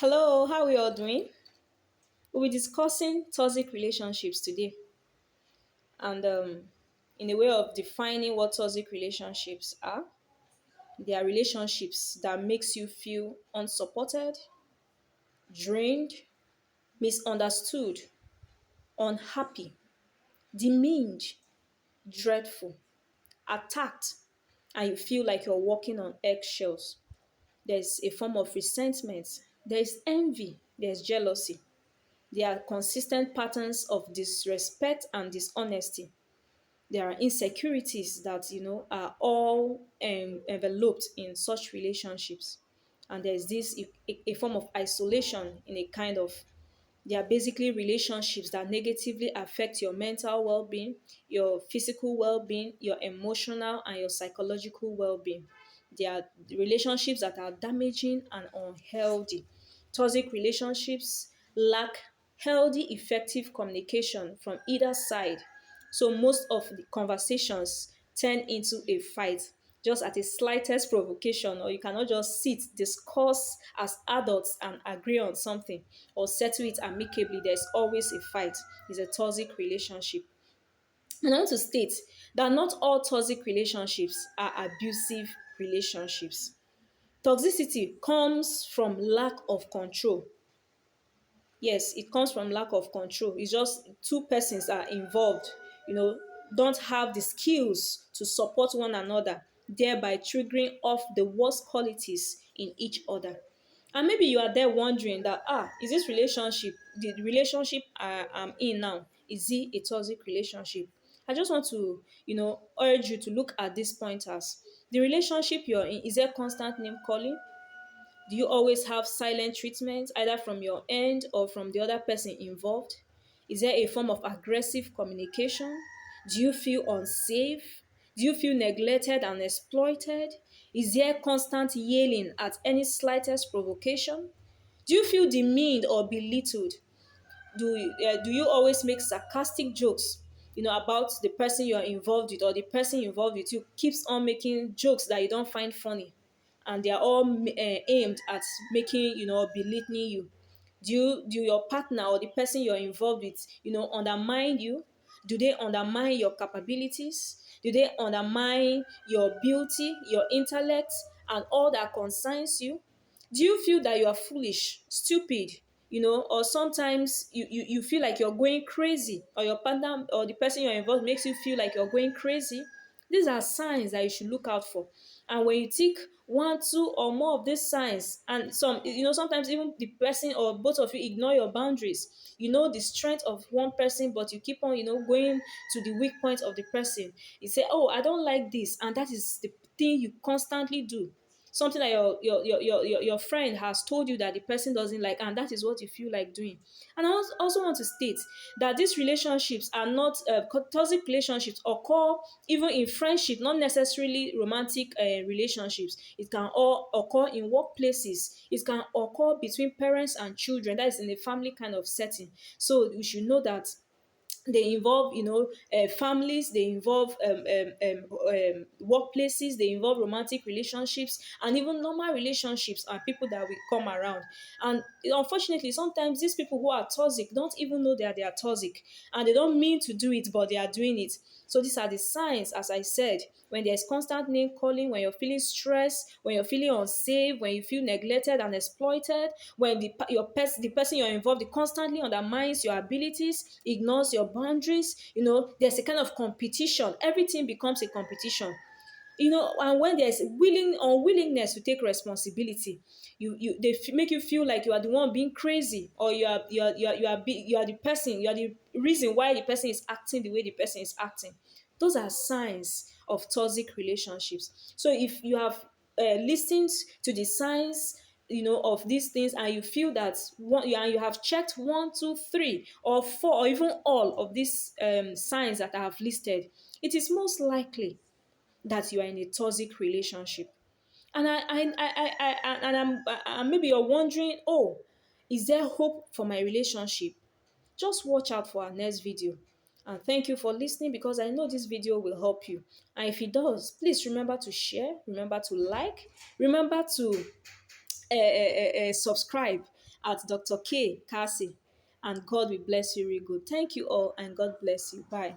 Hello, how are we all doing? We'll be discussing toxic relationships today, and in a way of defining what toxic relationships are. They are relationships that makes you feel unsupported, drained, misunderstood, unhappy, demeaned, dreadful, attacked, and you feel like you're walking on eggshells. There's a form of resentment, there's envy, there's jealousy. There are consistent patterns of disrespect and dishonesty. There are insecurities that are all enveloped in such relationships, and there's this a form of isolation in a kind of. They are basically relationships that negatively affect your mental well-being, your physical well-being, your emotional and your psychological well-being. They are relationships that are damaging and unhealthy. Toxic relationships lack healthy, effective communication from either side. So most of the conversations turn into a fight just at a slightest provocation, or you cannot just sit, discuss as adults and agree on something or settle it amicably. There's always a fight. It's a toxic relationship. And I want to state that not all toxic relationships are abusive relationships. Toxicity comes from lack of control. Yes, it comes from lack of control. It's just two persons are involved, don't have the skills to support one another, thereby triggering off the worst qualities in each other. And maybe you are there wondering that, is this relationship, the relationship I'm in now, is it a toxic relationship? I just want to, urge you to look at these pointers. The relationship you're in, is there constant name calling? Do you always have silent treatment, either from your end or from the other person involved? Is there a form of aggressive communication? Do you feel unsafe? Do you feel neglected and exploited? Is there constant yelling at any slightest provocation? Do you feel demeaned or belittled? Do you always make sarcastic jokes, about the person you're involved with, or the person involved with you keeps on making jokes that you don't find funny, and they are all aimed at making, belittling you? Do your partner or the person you're involved with, undermine you? Do they undermine your capabilities? Do they undermine your beauty, your intellect, and all that concerns you? Do you feel that you are foolish, stupid, or sometimes you feel like you're going crazy, or your partner or the person you're involved makes you feel like you're going crazy? These are signs that you should look out for. And when you tick one, two, or more of these signs, and sometimes even the person or both of you ignore your boundaries, the strength of one person, but you keep on, going to the weak point of the person. You say, oh, I don't like this, and that is the thing you constantly do. Something that your friend has told you that the person doesn't like, and that is what you feel like doing. And I also want to state that these relationships are not toxic relationships occur even in friendship, not necessarily romantic relationships. It can all occur in workplaces. It can occur between parents and children. That is in a family kind of setting. So you should know that they involve, families, they involve workplaces, they involve romantic relationships, and even normal relationships and people that will come around. And unfortunately, sometimes these people who are toxic don't even know that they are toxic, and they don't mean to do it, but they are doing it. So these are the signs, as I said, when there's constant name calling, when you're feeling stressed, when you're feeling unsafe, when you feel neglected and exploited, when the person you're involved with constantly undermines your abilities, ignores your boundaries. There's a kind of competition. Everything becomes a competition. And when there's unwillingness to take responsibility, make you feel like you are the one being crazy, or you are the person, you are the reason why the person is acting the way the person is acting. Those are signs of toxic relationships. So if you have listened to the signs, of these things, and you feel that and you have checked one, two, three, or four, or even all of these signs that I have listed, it is most likely that you are in a toxic relationship. And maybe you're wondering, oh, is there hope for my relationship? Just watch out for our next video. And thank you for listening, because I know this video will help you. And if it does, please remember to share, remember to like, remember to subscribe, at Dr. K Kaase, and God will bless you really good. Thank you all, and God bless you. Bye.